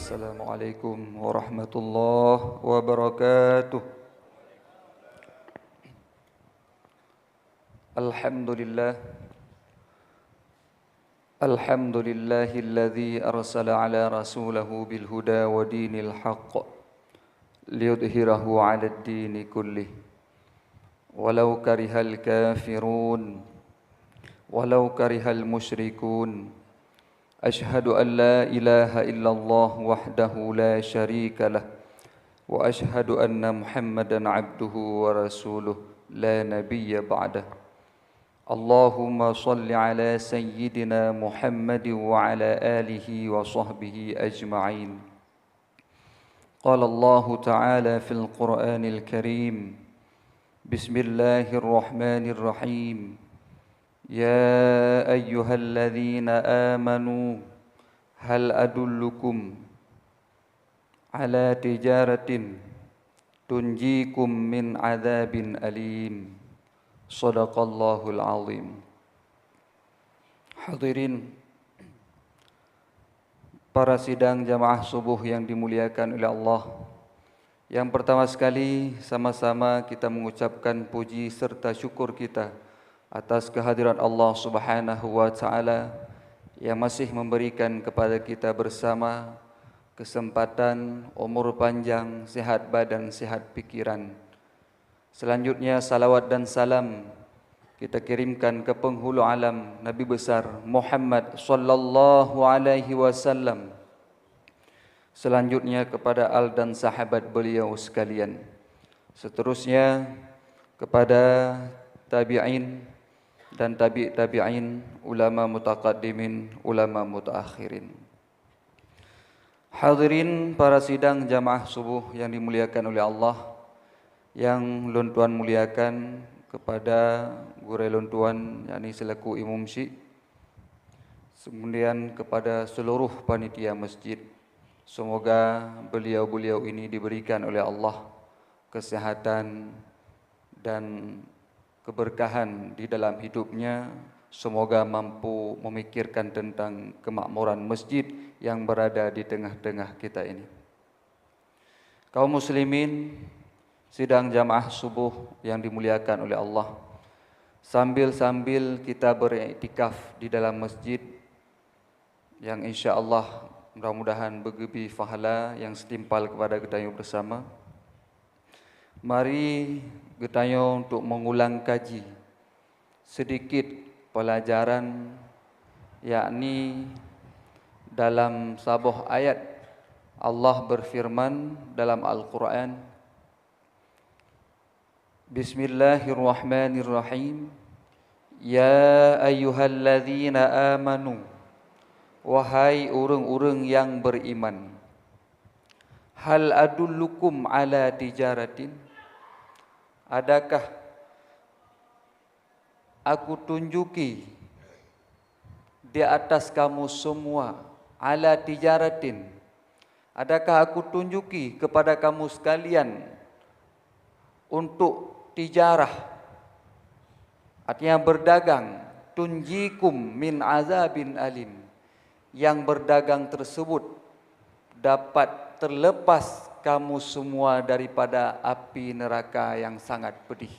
Assalamualaikum warahmatullahi wabarakatuh. Alhamdulillah. Alhamdulillahilladzi arsala ala rasulahu bil huda wa dinil haqq liyudhhirahu 'ala ad-dini kullih walau karihal kafirun walau karihal musyrikun. Ashhadu an la ilaha illallah wahdahu la syarika lah wa ashhadu anna Muhammadan abduhu wa rasuluh la nabiyya ba'dah. Allahumma salli ala sayyidina Muhammad wa ala alihi wa sahbihi ajma'in. Qala Allah ta'ala fil Qur'anil Karim. Bismillahirrahmanirrahim. Ya ayyuhalladzina amanu hal adullukum ala tijaratin tunjikum min adzabin alim. Shadaqallahul azim. Hadirin para sidang jamaah subuh yang dimuliakan oleh Allah, yang pertama sekali sama-sama kita mengucapkan puji serta syukur kita atas kehadiran Allah Subhanahu wa taala yang masih memberikan kepada kita bersama kesempatan, umur panjang, sehat badan, sehat pikiran. Selanjutnya salawat dan salam kita kirimkan ke penghulu alam Nabi besar Muhammad sallallahu alaihi wasallam. Selanjutnya kepada al dan sahabat beliau sekalian. Seterusnya kepada tabi'in dan tabi'in, ulama mutaqaddimin, ulama mutaakhirin. Hadirin para sidang jamaah subuh yang dimuliakan oleh Allah, yang Lun Tuan muliakan kepada Guru Lun Tuan yakni selaku Imam Syekh, kemudian kepada seluruh panitia masjid, semoga beliau-beliau ini diberikan oleh Allah kesehatan dan keberkahan di dalam hidupnya. Semoga mampu memikirkan tentang kemakmuran masjid yang berada di tengah-tengah kita ini. Kaum muslimin, sidang jamaah subuh yang dimuliakan oleh Allah, sambil-sambil kita beriktikaf di dalam masjid yang insya-Allah mudah-mudahan bergebi pahala yang setimpal kepada kita bersama, mari kita untuk mengulang kaji sedikit pelajaran, yakni dalam sebuah ayat Allah berfirman dalam Al-Quran. Bismillahirrahmanirrahim. Ya ayyuhalladzina amanu, wahai orang-orang yang beriman, hal adullukum ala tijaratin, adakah aku tunjuki di atas kamu semua, ala tijaratin, adakah aku tunjuki kepada kamu sekalian untuk tijarah, artinya berdagang, tunjikum min azabin alim, yang berdagang tersebut dapat terlepas kamu semua daripada api neraka yang sangat pedih,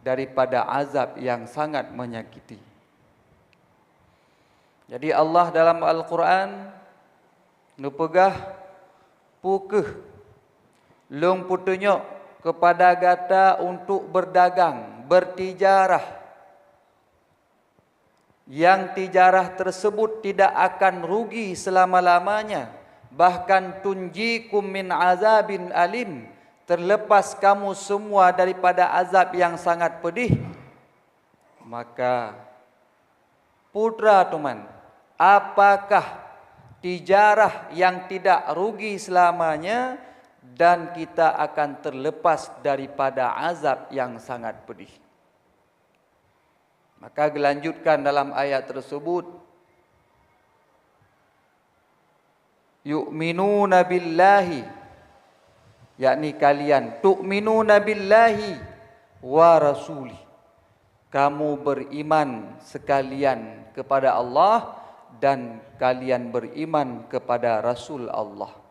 daripada azab yang sangat menyakiti. Jadi Allah dalam Al-Quran nupegah pukeh long putunyok kepada gata untuk berdagang, bertijarah, yang tijarah tersebut tidak akan rugi selama-lamanya, bahkan tunjikum min azabin alim, terlepas kamu semua daripada azab yang sangat pedih. Maka putra teman, apakah tijarah yang tidak rugi selamanya dan kita akan terlepas daripada azab yang sangat pedih? Maka dilanjutkan dalam ayat tersebut, yu'minuna billahi, yakni kalian tu'minuna billahi wa rasuli, kamu beriman sekalian kepada Allah dan kalian beriman kepada Rasul Allah.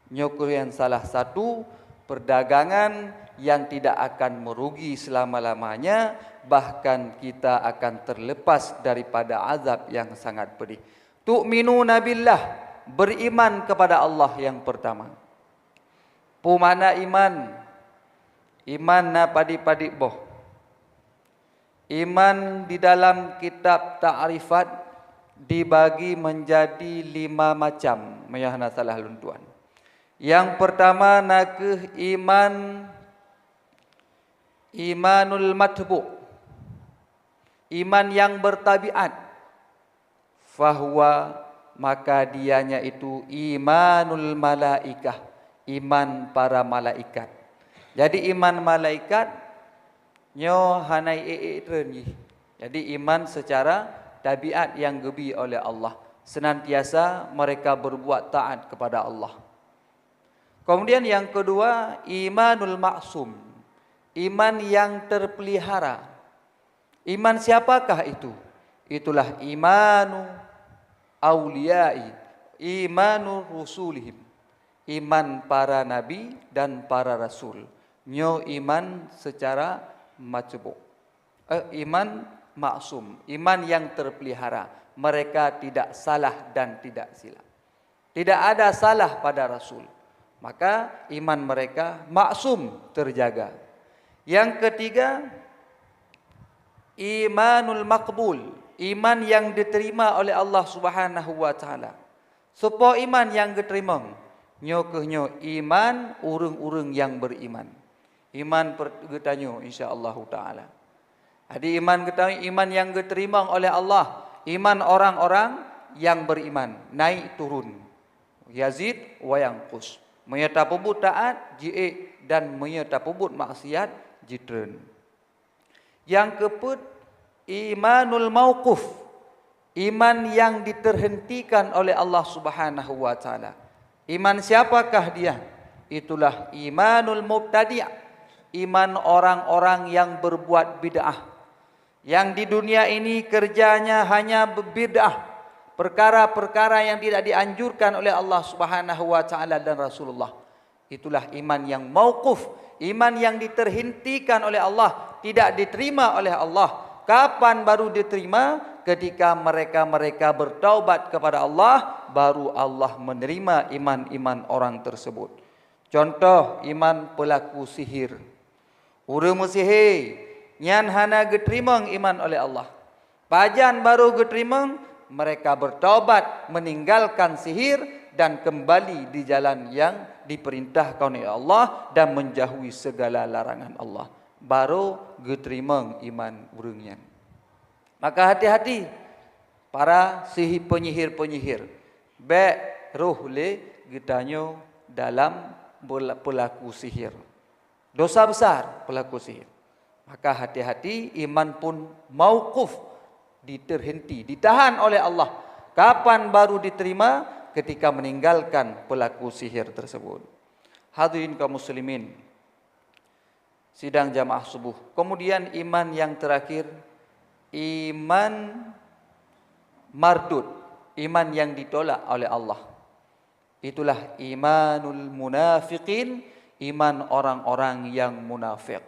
Nyokulian salah satu perdagangan yang tidak akan merugi selama-lamanya, bahkan kita akan terlepas daripada azab yang sangat pedih. Tu'minuna billah, beriman kepada Allah yang pertama. Pumana iman, iman na padi-padi boh. Iman di dalam kitab ta'rifat dibagi menjadi 5 macam. Mayahna salah luntuan. Yang pertama nakeh imanul matbu'. Iman yang bertabiat. Fahuwa, maka dianya itu imanul malaikah. Iman para malaikat. Jadi iman malaikat nyo hanai renyi. Jadi iman secara tabiat yang gebi oleh Allah. Senantiasa mereka berbuat taat kepada Allah. Kemudian yang kedua, imanul maksum. Iman yang terpelihara. Iman siapakah itu? Itulah imanu auliyai, imanu rusulihim. Iman para nabi dan para rasul. Nyo iman secara macbuk. Iman maksum, iman yang terpelihara. Mereka tidak salah dan tidak silap. Tidak ada salah pada rasul. Maka iman mereka maksum, terjaga. Yang ketiga, imanul maqbul. Iman yang diterima oleh Allah Subhanahu wa taala. Supaya iman yang diterima, nyo iman urang-urang yang beriman. Iman pergetanyo insya-Allah taala. Jadi iman kita iman yang diterima oleh Allah, iman orang-orang yang beriman, naik turun. Yazid wa yanqus. Menyetapubut taat ji'e dan menyetapubut maksiat jitren. Yang keempat, imanul mauquf. Iman yang diterhentikan oleh Allah Subhanahu wa taala. Iman siapakah dia? Itulah imanul mubtadi'. Iman orang-orang yang berbuat bid'ah. Yang di dunia ini kerjanya hanya bid'ah. Perkara-perkara yang tidak dianjurkan oleh Allah Subhanahu wa taala dan Rasulullah. Itulah iman yang mauquf, iman yang diterhentikan oleh Allah, tidak diterima oleh Allah. Kapan baru diterima? Ketika mereka bertaubat kepada Allah, baru Allah menerima iman-iman orang tersebut. Contoh iman pelaku sihir. Urang sihir nyan hana diterima iman oleh Allah. Pajan baru diterima, mereka bertaubat, meninggalkan sihir dan kembali di jalan yang diperintahkan oleh Allah dan menjauhi segala larangan Allah. Baru diterima iman urangnya. Maka hati-hati para penyihir-penyihir. Baik roh le gitanyo dalam pelaku sihir. Dosa besar pelaku sihir. Maka hati-hati, iman pun mauquf, diterhenti, ditahan oleh Allah. Kapan baru diterima? Ketika meninggalkan pelaku sihir tersebut. Hadirin kaum muslimin, sidang jamaah subuh. Kemudian iman yang terakhir, iman mardud, iman yang ditolak oleh Allah. Itulah imanul munafiqin, iman orang-orang yang munafik.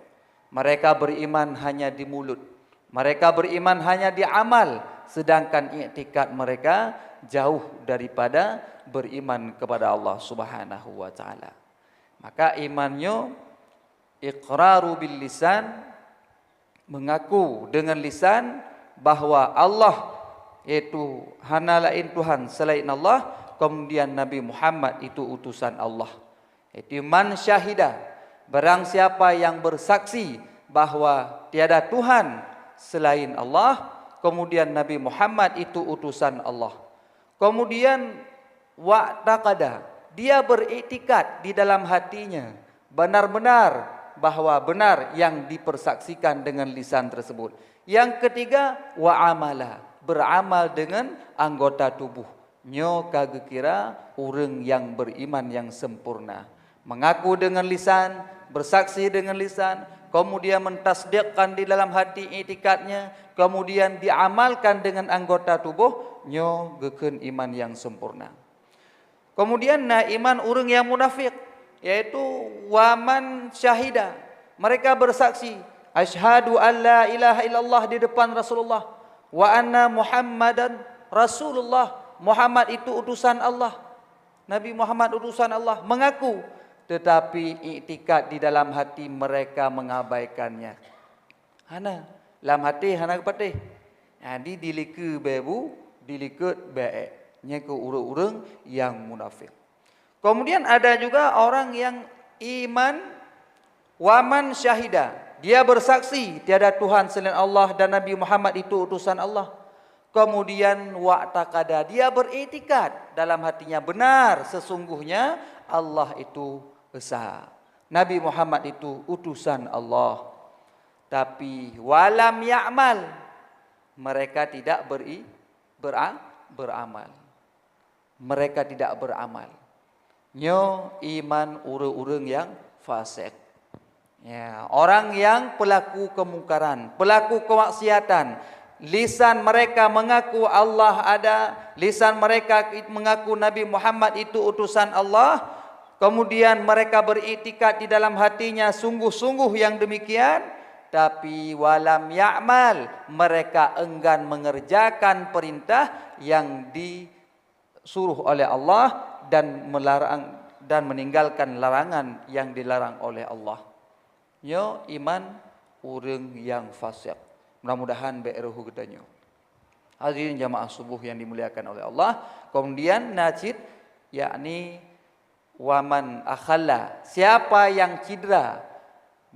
Mereka beriman hanya di mulut. Mereka beriman hanya di amal, sedangkan i'tikad mereka jauh daripada beriman kepada Allah Subhanahu wa taala. Maka imannya iqraru bil lisan, mengaku dengan lisan bahwa Allah yaitu hana lain Tuhan selain Allah, kemudian Nabi Muhammad itu utusan Allah. Itu man syahida, barang siapa yang bersaksi bahwa tiada Tuhan selain Allah, kemudian Nabi Muhammad itu utusan Allah. Kemudian wa'taqada, dia beriktikad di dalam hatinya benar-benar bahwa benar yang dipersaksikan dengan lisan tersebut. Yang ketiga wa'amala, beramal dengan anggota tubuh. Nyo kage kira urang yang beriman yang sempurna. Mengaku dengan lisan, bersaksi dengan lisan, kemudian mentasdiqkan di dalam hati itikadnya, kemudian diamalkan dengan anggota tubuh, nyo geken iman yang sempurna. Kemudian iman orang yang munafik, yaitu waman syahida. Mereka bersaksi, asyhadu an la ilaha illallah di depan Rasulullah, wa anna Muhammadan Rasulullah. Muhammad itu utusan Allah. Nabi Muhammad utusan Allah, mengaku, tetapi iktikad di dalam hati mereka mengabaikannya. Hana dalam hati hana kepatih. Jadi dilika bebu, dilikut baik. Nya ke urang-urang yang munafik. Kemudian ada juga orang yang iman waman syahida. Dia bersaksi tiada Tuhan selain Allah dan Nabi Muhammad itu utusan Allah. Kemudian wa'taqada, dia beriktikad dalam hatinya, benar sesungguhnya Allah itu esa. Nabi Muhammad itu utusan Allah. Tapi walam ya'mal, mereka tidak beramal. Mereka tidak beramal. Nyo iman urang-urang yang fasik. Ya, orang yang pelaku kemungkaran, pelaku kemaksiatan. Lisan mereka mengaku Allah ada, lisan mereka mengaku Nabi Muhammad itu utusan Allah. Kemudian mereka beriktikad di dalam hatinya sungguh-sungguh yang demikian, tapi walam ya'mal, mereka enggan mengerjakan perintah yang disuruh oleh Allah dan melarang dan meninggalkan larangan yang dilarang oleh Allah. Nyo iman urang yang fasik. Mudah-mudahan be'eruhu getanyo. Hadirin jamaah subuh yang dimuliakan oleh Allah. Kemudian najid, yakni waman akhalla, siapa yang cedera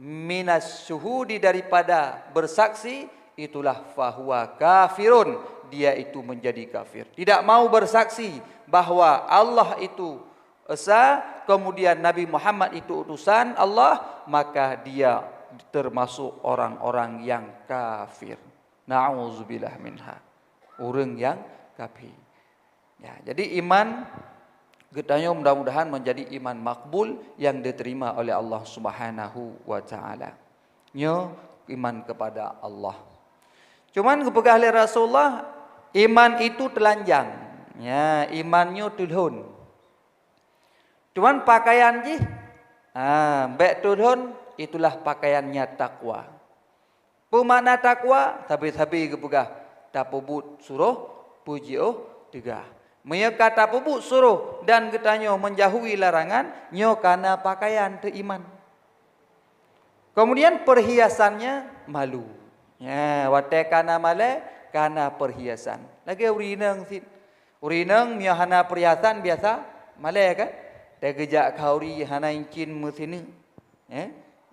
minas syuhudi, daripada bersaksi, itulah fahuwa kafirun, dia itu menjadi kafir. Tidak mau bersaksi bahwa Allah itu esa, kemudian Nabi Muhammad itu utusan Allah, maka dia termasuk orang-orang yang kafir. Na'udzubillah minha. Orang yang kafir. Ya, jadi iman getanya mudah-mudahan menjadi iman makbul yang diterima oleh Allah Subhanahu wa taala. Nyo iman kepada Allah. Cuman kepegah oleh Rasulullah, iman itu telanjang. Ya, imannya turun. Cuman pakaian je, baik turun, itulah pakaiannya takwa. Pemakna takwa, tapi kepegah tapubut suruh puji tiga. Mereka tapubut suruh dan getanyo menjauhi larangan, nyo kana pakaian tu iman. Kemudian perhiasannya malu. Ya, wate kana male kana perhiasan. Lagi urinang sit. Urinang mia hana perhiasan biasa male kan? Tegejak kauri hana incin mesini.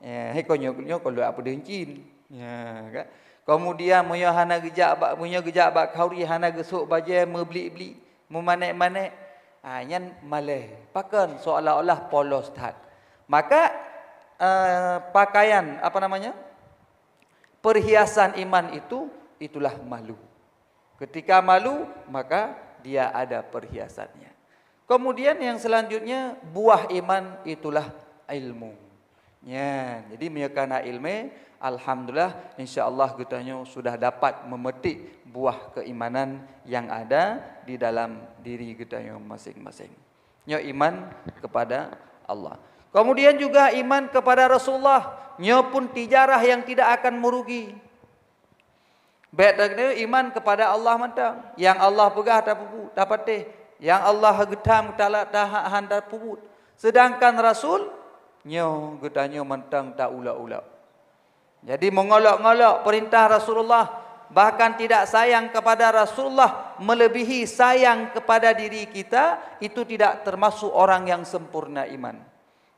Hei konyo kalau apa dencin. Ya, kan? Kemudian moyo hana gejak bak kauri hana gesuk baje membeli-beli, memanek-manek. Yan maleh. Pakan seolah-olah polos tat. Maka pakaian apa namanya? Perhiasan iman itulah malu. Ketika malu, maka dia ada perhiasannya. Kemudian yang selanjutnya, buah iman itulah ilmu. Ya, jadi meyakana ilmu, alhamdulillah insyaallah kitanya sudah dapat memetik buah keimanan yang ada di dalam diri kitanya masing-masing. Nyo iman kepada Allah. Kemudian juga iman kepada Rasulullah. Nyo pun tijarah yang tidak akan merugi. Baik iman kepada Allah mantang. Yang Allah pegah dapat teh. Yang Allah getam tahan dan puput. Sedangkan Rasul nyo getanyo mentang tak ula-ula. Jadi mengolok-ngolok perintah Rasulullah, bahkan tidak sayang kepada Rasulullah melebihi sayang kepada diri kita, itu tidak termasuk orang yang sempurna iman.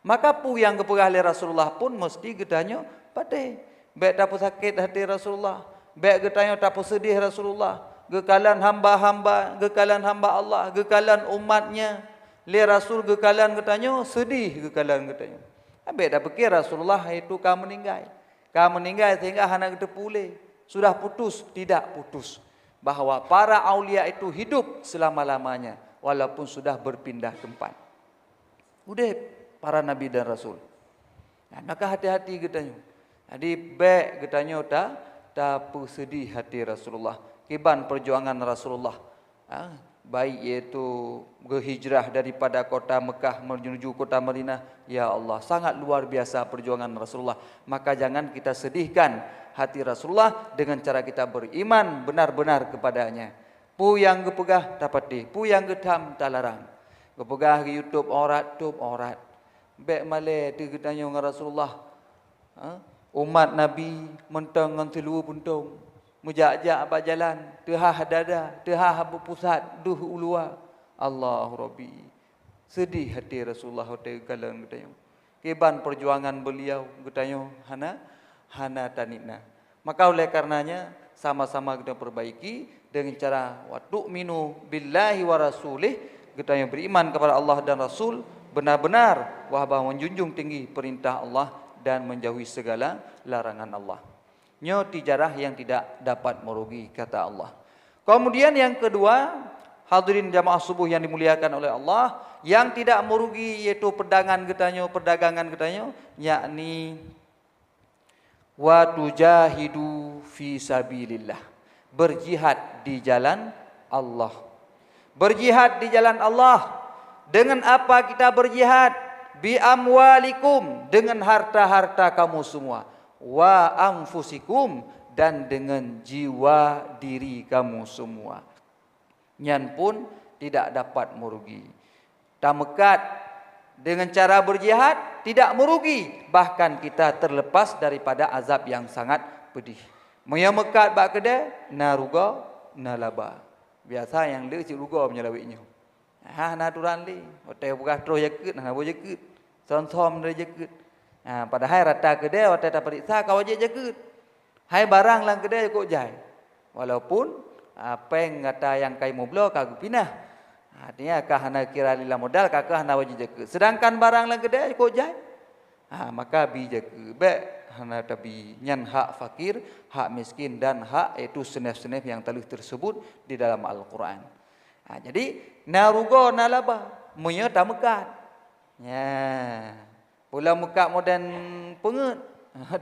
Maka pu yang kepegah oleh Rasulullah pun mesti getanyo patih. Baik tapu sakit hati Rasulullah, baik getanyo tapu sedih Rasulullah, gekalan hamba-hamba, gekalan hamba Allah, gekalan umatnya. Le Rasul gekalan getanyo sedih, gekalan getanyo. Baik dah pikir Rasulullah itu kamu meninggal. Kamu meninggal sehingga hana kita pulih. Sudah putus, tidak putus. Bahwa para aulia itu hidup selama-lamanya walaupun sudah berpindah tempat. Udah para nabi dan rasul. Maka hati-hati getanyo. Jadi baik getanyo tak sedih hati Rasulullah. Kiban perjuangan Rasulullah. baik iaitu berhijrah daripada kota Mekah menuju kota Madinah. Ya Allah, sangat luar biasa perjuangan Rasulullah. Maka jangan kita sedihkan hati Rasulullah dengan cara kita beriman benar-benar kepadanya. Pu yang gepegah dapat di, pu yang getam tak larang. Gepegah ke YouTube aurat, Bek malai tu kita dengan Rasulullah. Umat Nabi mentang dengan telur buntung. Mujak-jak abad jalan. Tehah dada, tehah berpusat, duh ulua. Allahu Rabbi. Sedih hati Rasulullah hotel kalang kita. Keban perjuangan beliau kita hana tanina. Maka oleh karenanya sama-sama kita perbaiki dengan cara wa tu'minu billahi wa rasulih, kita yang beriman kepada Allah dan Rasul benar-benar wahbah menjunjung tinggi perintah Allah dan menjauhi segala larangan Allah. Nyo tijarah yang tidak dapat merugi kata Allah. Kemudian yang kedua, hadirin jamaah subuh yang dimuliakan oleh Allah, yang tidak merugi yaitu perdagangan ketanyo, yakni wa tujahidu fi sabilillah, berjihad di jalan Allah. Berjihad di jalan Allah. Dengan apa kita berjihad? Bi amwalikum, dengan harta-harta kamu semua. Wa anfusikum, dan dengan jiwa diri kamu semua. Nyan pun tidak dapat merugi. Tamekat dengan cara berjihad tidak merugi, bahkan kita terlepas daripada azab yang sangat pedih. Maya mekat bak kedai na ruga na laba. Biasa yang le cik ruga punya lawiknya. Na turan li, hotel buka terus jakut na bo jakut. Som-som dari jakut. Padahal rata kedai hotel tak periksa kau wajib jakut. Hai barang lang kedai kok jai. Walaupun peng kata yang kai mublo kagak pinah. Artinya kah hana kira lila modal kakak hana wajib jakut. Sedangkan barang lang kedai kok jai. Maka bi jakut. Baik hana tabi nyan hak fakir, hak miskin dan hak itu senef-senef yang telah tersebut di dalam Al-Quran. Jadi narugo nalaba munya tamekat. Ya. Pula mekat moden penget.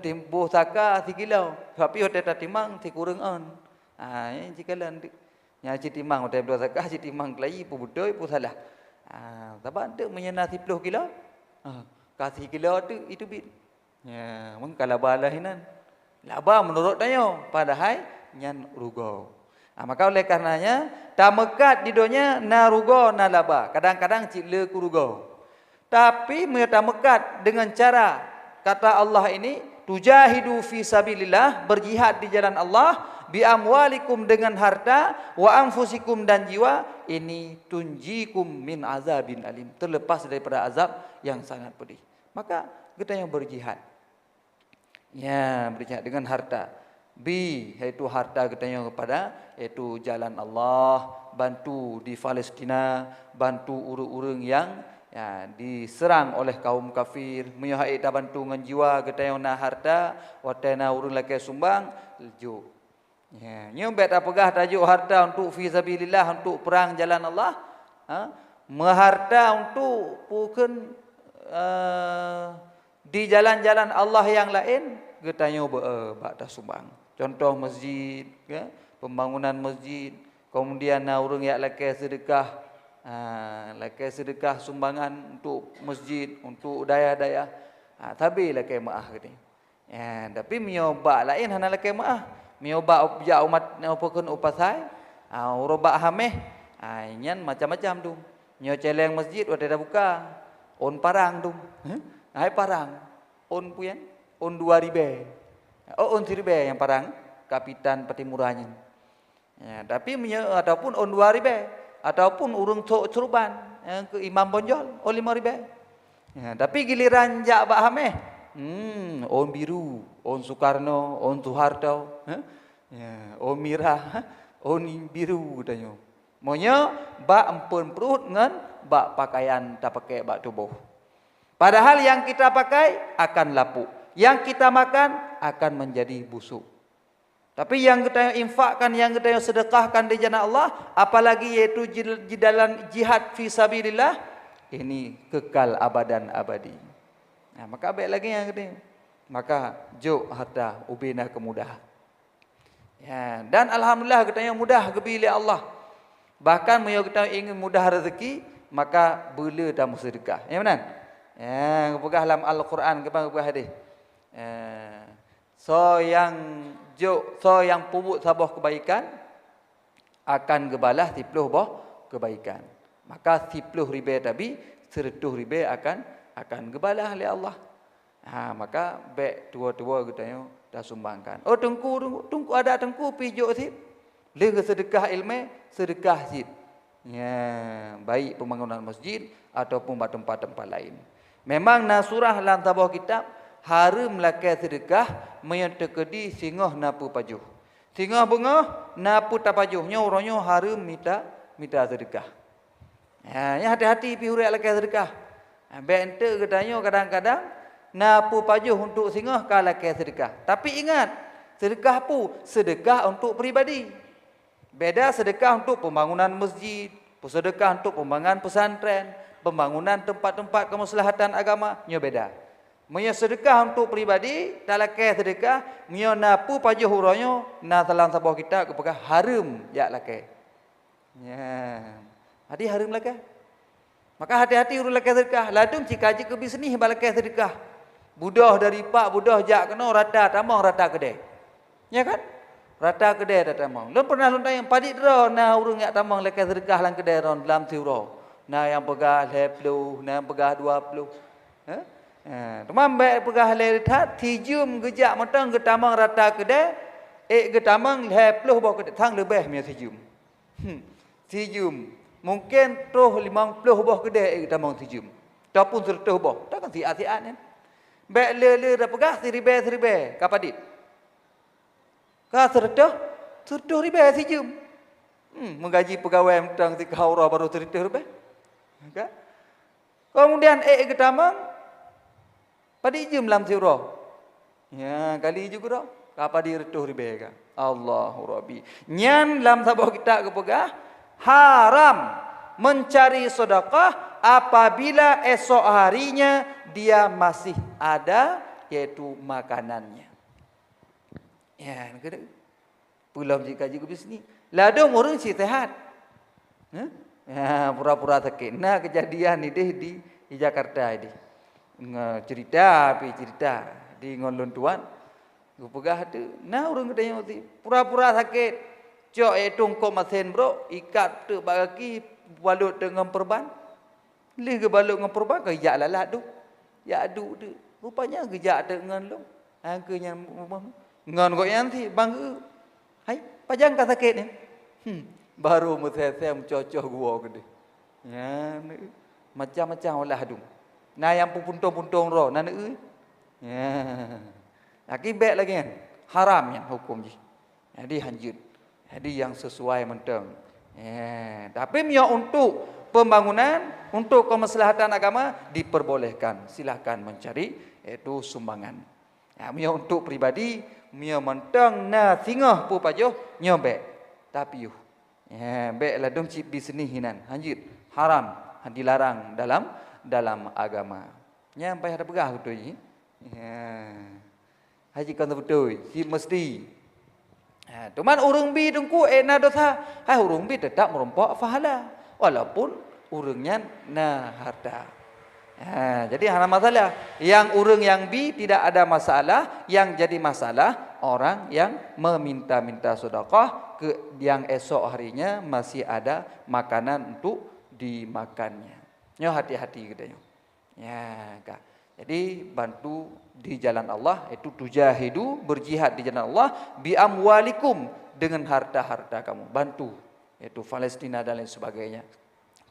Timbuh saka 3 kilo. Tapi hotel tak timang 3 kurang on. Yang cikalan nya citimang hotel 2 saka citimang kelai pu budoi pu salah. Saban tu menyena 10 kilo. Kasih kilo tu itu bit. Ya, mengkala balah hinan. Laba menurut tanya, padahal nyan rugo. Maka oleh karenanya tamekat di donya na rugo na laba. Kadang-kadang cik le ku rugo. Tapi mereka tamekat dengan cara kata Allah ini tujahidu fi sabilillah, berjihad di jalan Allah, bi amwalikum dengan harta, wa anfusikum dan jiwa, ini tunjikum min azabin alim, terlepas daripada azab yang sangat pedih. Maka kita yang berjihad. Ya, berjihad dengan harta. B, yaitu harta kita yang kepada yaitu jalan Allah, bantu di Palestina, bantu urang-urang yang diserang oleh kaum kafir, menyahai ta bantu dengan jiwa kita yang na harta, watena urang laki sumbang, lejuk. Ya, nyo bet apagah tajuk harta untuk fi sabilillah, untuk perang jalan Allah, meharta untuk bukan di jalan-jalan Allah yang lain, kita nyo bak dah sumbang. Contoh masjid, pembangunan masjid, kemudian urang yak laki sedekah, sumbangan untuk masjid, untuk daya-daya. Tapi laki maah gini. Tapi miobak lain hana laki maah. Miobak objak umat pokon upasai, urobak hameh, nyan macam-macam tu. Nyo celeng masjid wada dah buka. On parang tu. Hai parang. On puyan, on 2 ribu. On 3 ribu yang parang kapitan Patimuranya. Tapi ataupun on 2 ribu. Ataupun urung ceruban ke Imam Bonjol on 5 ribu. Tapi giliran jak bak hameh, on biru, on Soekarno, on Soeharto, on Mirah, on biru katanya. Monya bak empun perut dengan bak pakaian tak pakai bak tubuh. Padahal yang kita pakai akan lapuk, yang kita makan akan menjadi busuk. Tapi yang kita infakkan, yang kita sedekahkan di jalan Allah, apalagi yaitu di dalam jihad fi sabilillah, ini kekal abadan abadi. Maka baik lagi yang kita, maka juk harta ubina kemudahan. Dan alhamdulillah kita yang mudah gebili Allah. Bahkan kalau kita ingin mudah rezeki, maka bela dan sedekah. Ya benar? Ya, pegah dalam Al-Quran ke pegah hadis. So yang puput sabah kebaikan akan gebalah 10 boh kebaikan. Maka 10 ribu tapi 100 ribu akan gebalah oleh Allah. Maka baik dua-dua kita dah sumbangkan. Oh tengku ada tengku pijuk sip. Lega sedekah ilmu, sedekah sip. Ya, baik pembangunan masjid ataupun tempat-tempat lain. Memang nasurah dalam tabah kitab harum lakai sedekah menyertekedi singoh napu pajuh. Singoh bunga napu tapajuhnya orangnya harum minta sedekah. Ya hati-hati pi hurai lakai sedekah. Bente katanya kadang-kadang napu pajuh untuk singoh ka lakai sedekah. Tapi ingat, sedekah pu sedekah untuk peribadi. Beda sedekah untuk pembangunan masjid, sedekah untuk pembangunan pesantren, pembangunan tempat-tempat kemaslahatan agama, nya beda. Menya sedekah untuk peribadi, talakai sedekah, menya napu pajuh huranyo, na dalam sabah kita kepada harum ya lakai. Ya. Hadi harum lakai. Maka hati-hati urus lakai sedekah. Ladung jika ke bisnis balakai sedekah. Budah dari pak, budah jak kena rata tamang rata kedai. Ya kan? Rata kedai dah tamang. Lu pernah lu tanya padik dro na urung yak tamang lakai sedekah lang kedai ron dalam tiuro. Na yang pegah 10, na yang pegah 20. Teman baik pegah lehat tijum gejak matang ke tamang rata kedai, ke tamang 10 bawa kedai thang lebih mia tijum. Tijum. Mungkin toh 50 buah kedai ke tamang tijum. Ataupun 100 buah. Takkan siat-siat kan. Baik le dah pegah 1000 kapadit. Ka 100 ribu tijum. Menggaji pegawai mentang 3 haura baru 100 ribu. Okay. Kemudian ke tamang padi jum lam siro. Ya, kali juga dah. Kapa di 100 ribu ka. Allahu Rabbi. Nyan lam sabah kita kepegah haram mencari sedekah apabila esok harinya dia masih ada yaitu makanannya. Ya, kena pulang jika juga bisnis. Ladung orang si sehat. Ya, pura-pura sakit. Nah, kejadian ini di Jakarta ini. Cerita di ngolon tuan. Gupegah tu. Nah, orang katanya pura-pura sakit. Cok tungkok masen bro, ikat tu bagi balut dengan perban. Li ke balut dengan perban ke jak lalat tu. Ya adu tu. Rupanya gejak dengan lu. Angkanya ngan kau yang ti bangga. Hai, pajang ka sakit ni. Baru mesesem cocok gua gede. Ya, macam-macam olah adu. Nah yang puntung-puntung ro, nah euy. Ya. Akibat lagi kan. Haram yang hukum ji. Jadi hanjut. Jadi yang sesuai menteng. Ya, tapi mia untuk pembangunan, untuk kemaslahatan agama diperbolehkan. Silakan mencari itu sumbangan. Ya, mia untuk pribadi, mia menteng na singah pu pajoh nyobek. Tapi ya, bek ladung cip bisnis hinan. Hanjut. Haram, dilarang dalam agama. Ya, sampai ada pegah betul ji. Ya. Haji kan betul, si mesti. Cuman urang bi dengku na dosa. Urang bi tetap merompak pahala walaupun urangnya na harta. Jadi hana masalah. Yang urang yang bi tidak ada masalah, yang jadi masalah orang yang meminta-minta sedekah yang esok harinya masih ada makanan untuk dimakannya. Nyo hati-hati katanya. Ya, Kak. Jadi bantu di jalan Allah, itu tujahidu, berjihad di jalan Allah bi amwalikum, dengan harta-harta kamu, bantu yaitu Palestina dan lain sebagainya.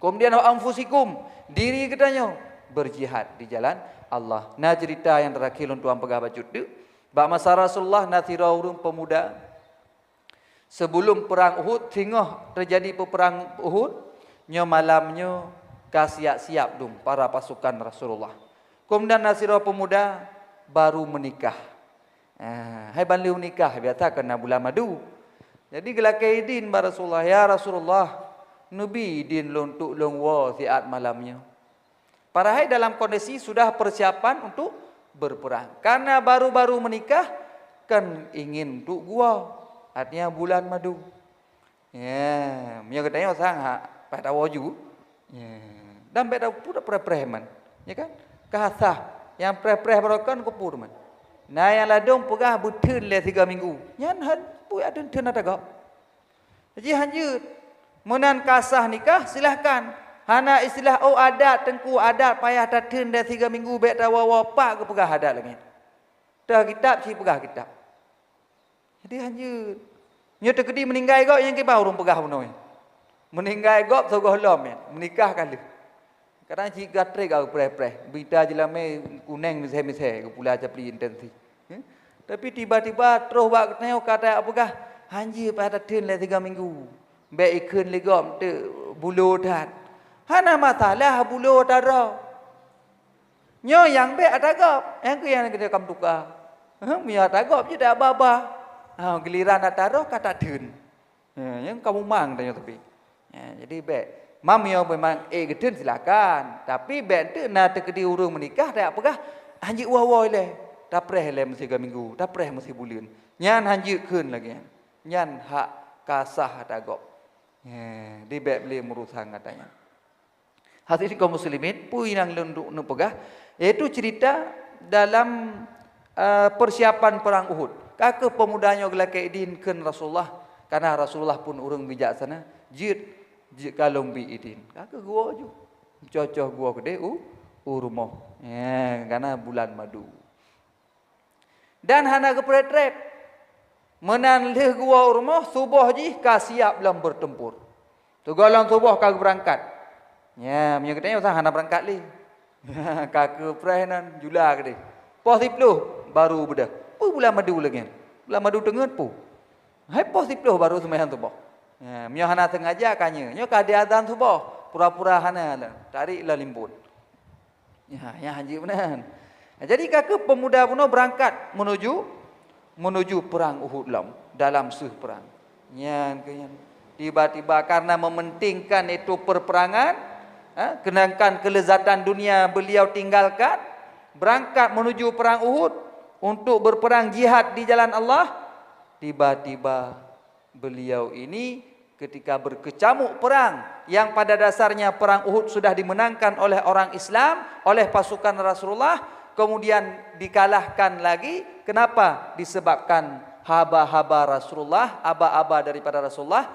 Kemudian anfusikum, diri katanya berjihad di jalan Allah. Nah cerita yang terakhir tuan pegah bacut tu, bak masa Rasulullah nathira urang pemuda sebelum perang Uhud, tengah terjadi peperang Uhud, nya malamnya kasiap-siap dum para pasukan Rasulullah. Kemudian nasira pemuda baru menikah. Hai banliu nikah biasa kena bulan madu. Jadi gelakai idin ba Rasulullah, ya Rasulullah, nabi idin lontuk longwa siat malamnya. Para hai dalam kondisi sudah persiapan untuk berperang. Karena baru-baru menikah kan ingin untuk gua, artinya bulan madu. Ya, mia katanya sang ha pada waju. Ya. Dan beda pura preman. Ya kan? Kahasah yang preh barokan kupur man. Nah yang ladung pegah butun le 3 minggu. Yan han pu ada tun ada gak. Jadi hanjut. Menan kasah nikah silahkan. Hana istilah oh adat tengku adat payah tatun dah 3 minggu bek tawa pak ke pegah adat lagi. Dah kitab si pegah kitab. Jadi hanjut. Nyo terkedi meninggal gak yang ke baru pegah menoi. Meninggal gak sogoh lom ya. Menikah kali. Kadang cik gatre kau preh-preh. Bita jelame kuneng miseh-miseh ke pula capli intensi. Tapi tiba-tiba terus buat tengok kata apakah hanji pada tin le 3 minggu. Bek ikun legom te bulu dat. Hana masalah bulu dara. Nyo yang bek atagap. Yang ke yang kita kam tukar. Mia atagap je dak baba. Giliran ataro kata tin. Yang kamu mang tanya tapi. Jadi bek mam yang memang gedun silakan. Tapi bek tu na terkedi urung menikah dak apakah hanji wah-wah le. Dah preh le mesti 3 minggu, dah preh mesti bulan. Nyan hanji keun lagi. Nyan hak kasah tagop. Di bek beli merusang katanya. Hadirin kaum muslimin, pui nang lunduk nu pegah, iaitu cerita dalam persiapan perang Uhud. Kake pemudanya gelake idin keun Rasulullah, karena Rasulullah pun urang bijaksana, jid kalung bi idin. Kake gua ju. Cocok gua gede rumah. Karena bulan madu. Dan hana ke pretret. Menan leh gua rumah subuh ji ka siap dalam bertempur. Tu golong subuh ka berangkat. Ya, punya katanya usah hana berangkat li. Ka ke prenan jula gede. Pos 10 baru bedah. Pu bulan madu lagi. Bulan madu tengut pu. Hai pos 10 baru sembahyang subuh. Ya, punya hana sengaja kanya. Nyo ka dia azan subuh. Pura-pura hana lah. Tarik lah limbun. Ya haji benar. Jadi kakak pemuda puno berangkat menuju perang Uhud dalam seuh perang. Tiba-tiba karena mementingkan itu perperangan, kenangkan kelezatan dunia beliau tinggalkan, berangkat menuju perang Uhud untuk berperang jihad di jalan Allah. Tiba-tiba beliau ini ketika berkecamuk perang yang pada dasarnya perang Uhud sudah dimenangkan oleh orang Islam, oleh pasukan Rasulullah, kemudian dikalahkan lagi. Kenapa? Disebabkan haba-haba Rasulullah, aba-aba daripada Rasulullah,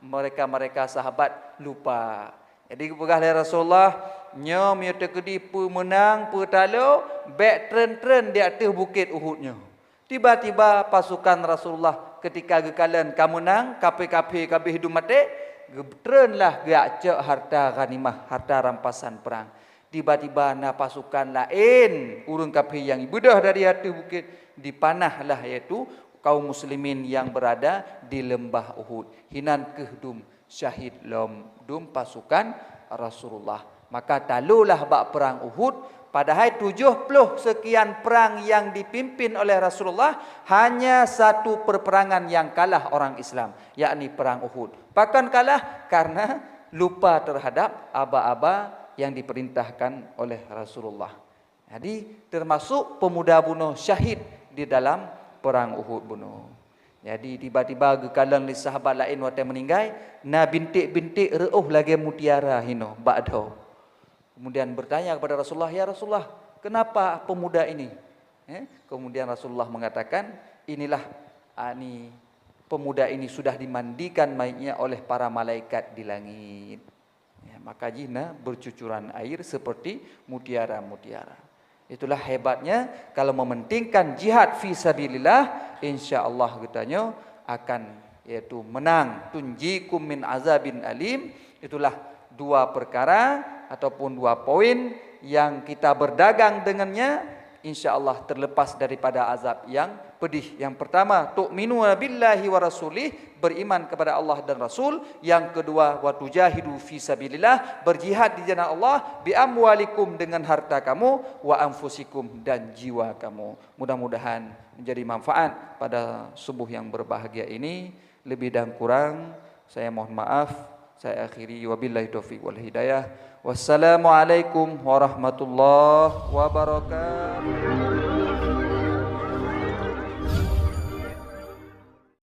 mereka sahabat lupa. Jadi pegah Rasulullah nyom ya terkedi pemenang petalo bek tren-tren di atas bukit Uhudnya. Tiba-tiba pasukan Rasulullah ketika gekalan kamunang kape-kape kabeh hidup mati, getrenlah geak cek harta ghanimah, harta rampasan perang. Tiba-tiba na pasukan lain urung kape yang ibadah dari atas bukit dipanahlah, iaitu kaum muslimin yang berada di lembah Uhud. Hinan kehdum syahid dum pasukan Rasulullah. Maka talulah bak perang Uhud. Padahal 70 sekian perang yang dipimpin oleh Rasulullah, hanya satu perperangan yang kalah orang Islam, yakni perang Uhud. Bahkan kalah karena lupa terhadap aba-aba yang diperintahkan oleh Rasulullah. Jadi termasuk pemuda bunuh syahid di dalam perang Uhud bunuh. Jadi tiba-tiba gekalan li sahabat lain waktu meninggal, na bintik-bintik reuh lagi mutiara hino ba'do. Kemudian bertanya kepada Rasulullah, ya Rasulullah, kenapa pemuda ini? Kemudian Rasulullah mengatakan, inilah pemuda ini sudah dimandikan mayatnya oleh para malaikat di langit. Maka jina bercucuran air seperti mutiara-mutiara. Itulah hebatnya kalau mementingkan jihad fi sabilillah, insyaallah katanya akan yaitu menang. Tunjikum min azabin alim. Itulah dua perkara ataupun 2 poin yang kita berdagang dengannya, insyaallah terlepas daripada azab yang pedih. Yang pertama, tu'minu billahi wa rasulih, beriman kepada Allah dan Rasul. Yang kedua, wa tujahidu fi sabilillah, berjihad di jalan Allah, bi amwalikum, dengan harta kamu, wa anfusikum, dan jiwa kamu. Mudah-mudahan menjadi manfaat pada subuh yang berbahagia ini. Lebih dan kurang saya mohon maaf. Saya akhiri, wabillahi taufiq wal hidayah. Wassalamualaikum warahmatullahi wabarakatuh.